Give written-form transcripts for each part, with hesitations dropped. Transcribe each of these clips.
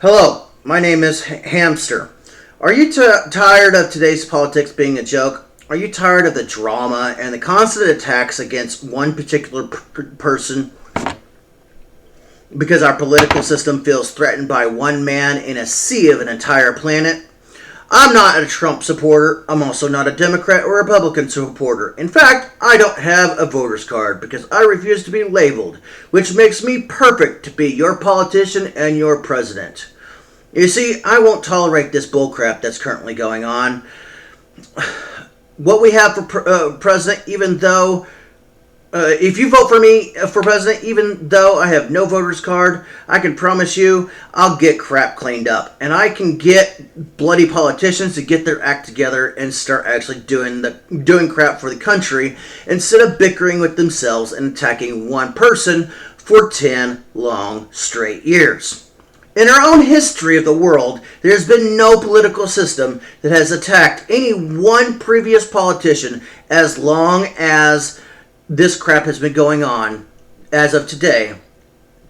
Hello, my name is Hamster. Are you tired of today's politics being a joke? Are you tired of the drama and the constant attacks against one particular person because our political system feels threatened by one man in a sea of an entire planet? I'm not a Trump supporter. I'm also not a Democrat or Republican supporter. In fact, I don't have a voter's card because I refuse to be labeled, which makes me perfect to be your politician and your president. You see, I won't tolerate this bullcrap that's currently going on. What we have for president, even though if you vote for me for president, even though I have no voter's card, I can promise you I'll get crap cleaned up. And I can get bloody politicians to get their act together and start actually doing crap for the country instead of bickering with themselves and attacking one person for 10 long straight years. In our own history of the world, there has been no political system that has attacked any one previous politician as long as this crap has been going on as of today,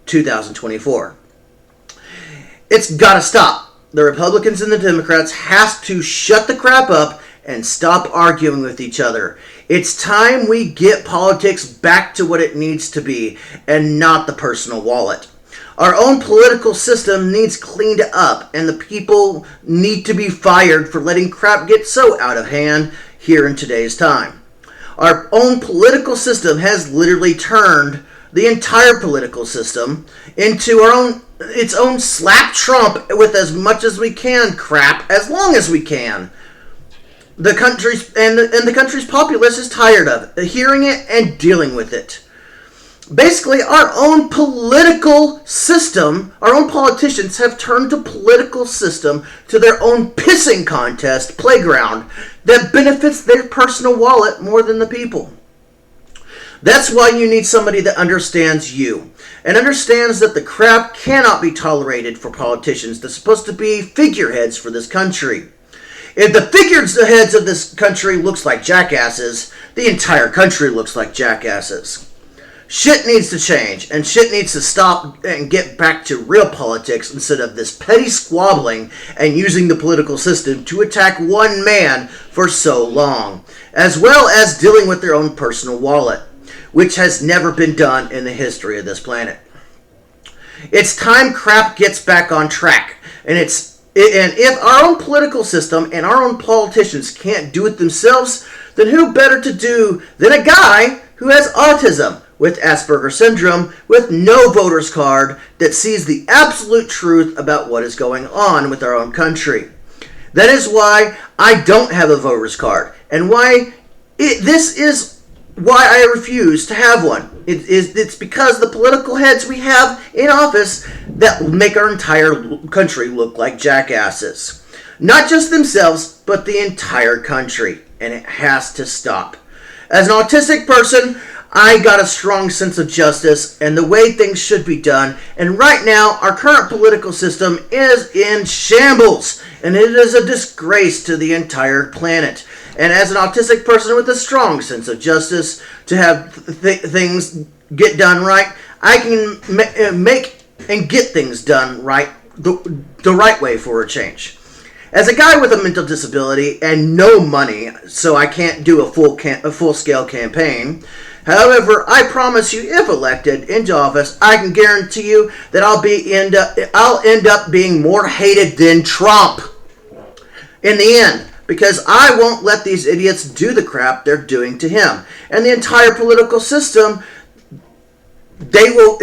2024. It's gotta stop. The Republicans and the Democrats has to shut the crap up and stop arguing with each other. It's time we get politics back to what it needs to be and not the personal wallet. Our own political system needs cleaned up, and the people need to be fired for letting crap get so out of hand here in today's time. Our own political system has literally turned the entire political system into its own slap Trump with as much as we can crap as long as we can. The country's populace is tired of it, hearing it and dealing with it. Basically, our own political system, our own politicians have turned the political system to their own pissing contest playground that benefits their personal wallet more than the people. That's why you need somebody that understands you and understands that the crap cannot be tolerated for politicians. They're supposed to be figureheads for this country. If the figureheads of this country looks like jackasses, the entire country looks like jackasses. Shit needs to change, and shit needs to stop and get back to real politics instead of this petty squabbling and using the political system to attack one man for so long, as well as dealing with their own personal wallet, which has never been done in the history of this planet. It's time crap gets back on track, and if our own political system and our own politicians can't do it themselves, then who better to do than a guy who has autism, with Asperger's syndrome, with no voter's card, that sees the absolute truth about what is going on with our own country. That is why I don't have a voter's card, and this is why I refuse to have one. It's because the political heads we have in office that make our entire country look like jackasses. Not just themselves, but the entire country, and it has to stop. As an autistic person, I got a strong sense of justice and the way things should be done, and right now our current political system is in shambles, and it is a disgrace to the entire planet. And as an autistic person with a strong sense of justice, to have things get done right, I can make and get things done right, the right way for a change. As a guy with a mental disability and no money, so I can't do a full-scale campaign. However, I promise you, if elected into office, I can guarantee you that I'll end up being more hated than Trump in the end, because I won't let these idiots do the crap they're doing to him. And the entire political system, they will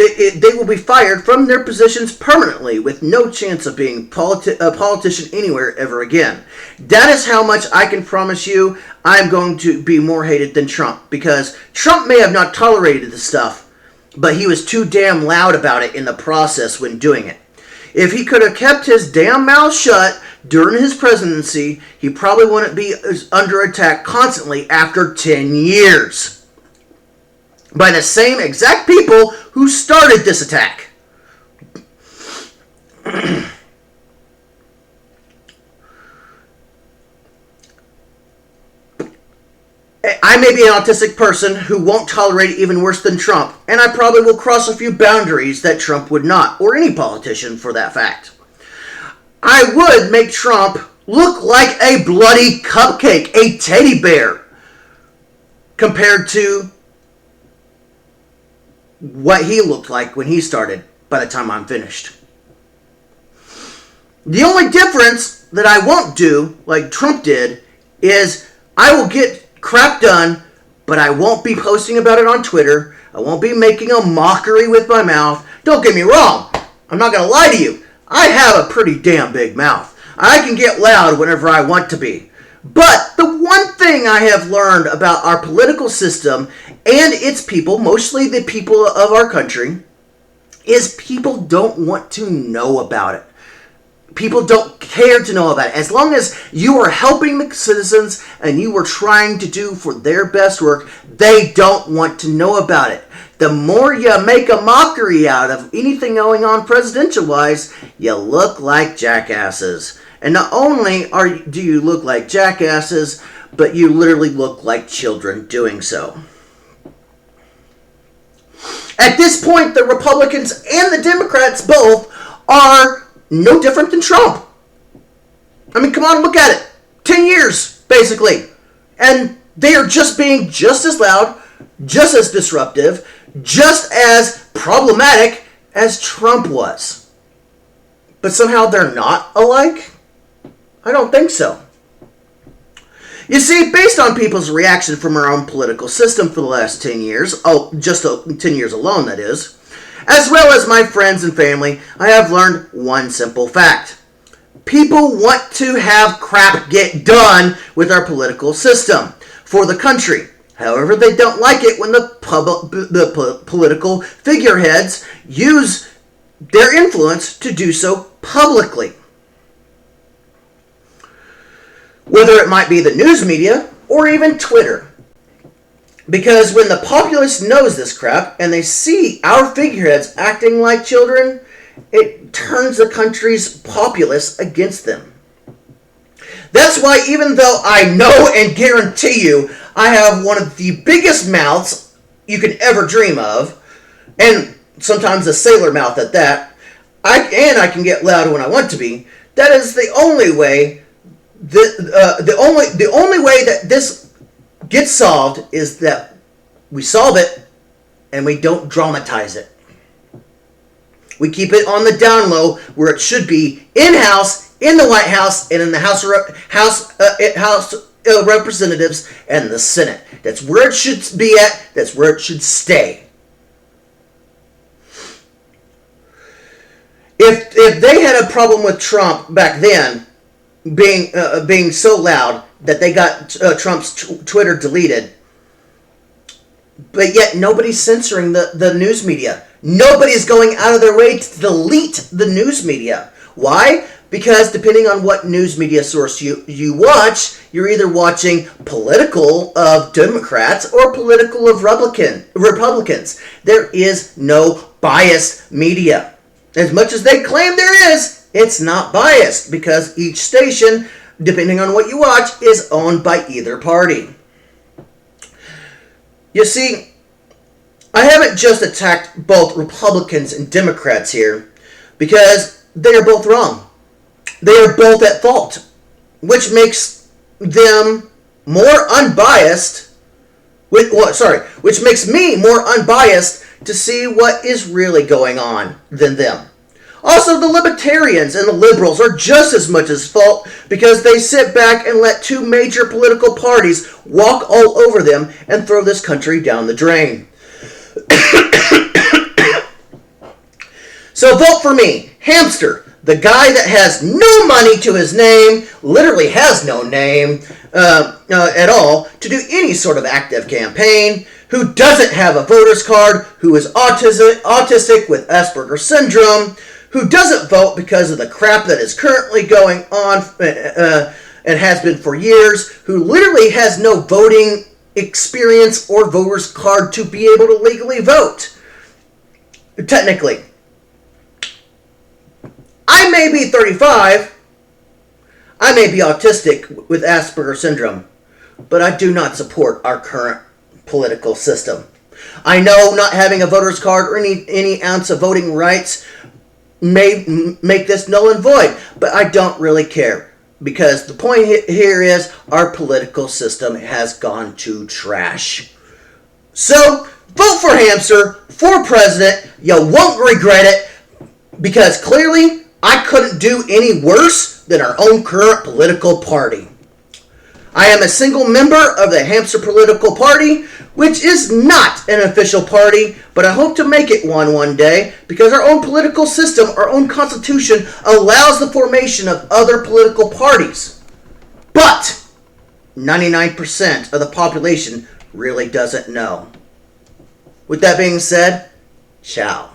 be fired from their positions permanently with no chance of being a politician anywhere ever again. That is how much I can promise you I'm going to be more hated than Trump, because Trump may have not tolerated the stuff, but he was too damn loud about it in the process when doing it. If he could have kept his damn mouth shut during his presidency, he probably wouldn't be under attack constantly after 10 years. By the same exact people who started this attack. I may be an autistic person who won't tolerate it even worse than Trump, and I probably will cross a few boundaries that Trump would not, or any politician for that fact. I would make Trump look like a bloody cupcake, a teddy bear, compared to what he looked like when he started by the time I'm finished. The only difference that I won't do, like Trump did, is I will get crap done, but I won't be posting about it on Twitter. I won't be making a mockery with my mouth. Don't get me wrong. I'm not going to lie to you. I have a pretty damn big mouth. I can get loud whenever I want to be. But the one thing I have learned about our political system and its people, mostly the people of our country, is people don't want to know about it. People don't care to know about it. As long as you are helping the citizens and you are trying to do for their best work, they don't want to know about it. The more you make a mockery out of anything going on presidential-wise, you look like jackasses. And not only do you look like jackasses, but you literally look like children doing so. At this point, the Republicans and the Democrats both are no different than Trump. I mean, come on, look at it. 10 years, basically. And they are just being just as loud, just as disruptive, just as problematic as Trump was. But somehow they're not alike? I don't think so. You see, based on people's reaction from our own political system for the last 10 years, just 10 years alone, that is, as well as my friends and family, I have learned one simple fact. People want to have crap get done with our political system for the country. However, they don't like it when the political figureheads use their influence to do so publicly. Whether it might be the news media or even Twitter. Because when the populace knows this crap and they see our figureheads acting like children, it turns the country's populace against them. That's why even though I know and guarantee you I have one of the biggest mouths you could ever dream of, and sometimes a sailor mouth at that, I can get loud when I want to be, that is the only way the only way that this gets solved is that we solve it and we don't dramatize it. We keep it on the down low where it should be in-house, in the White House, and in the House of Representatives and the Senate. That's where it should be at. That's where it should stay. If they had a problem with Trump back then, being so loud that they got Trump's Twitter deleted, but yet nobody's censoring the news media. Nobody's going out of their way to delete the news media. Why? Because depending on what news media source you watch, you're either watching political of Democrats or political of Republicans. There is no biased media. As much as they claim there is, it's not biased because each station, depending on what you watch, is owned by either party. You see, I haven't just attacked both Republicans and Democrats here because they are both wrong. They are both at fault, which makes them more unbiased, which makes me more unbiased to see what is really going on than them. Also, the libertarians and the liberals are just as much at fault because they sit back and let two major political parties walk all over them and throw this country down the drain. So vote for me, Hamster, the guy that has no money to his name, literally has no name at all, to do any sort of active campaign, who doesn't have a voter's card, who is autistic with Asperger's syndrome, who doesn't vote because of the crap that is currently going on and has been for years, who literally has no voting experience or voter's card to be able to legally vote. Technically. I may be 35, I may be autistic with Asperger's syndrome, but I do not support our current political system. I know not having a voter's card or any ounce of voting rights may make this null and void, but I don't really care, because the point here is our political system has gone to trash. So, vote for Hamster for president. You won't regret it, because clearly I couldn't do any worse than our own current political party. I am a single member of the Hamster Political Party, which is not an official party, but I hope to make it one day, because our own political system, our own constitution, allows the formation of other political parties. But 99% of the population really doesn't know. With that being said, ciao.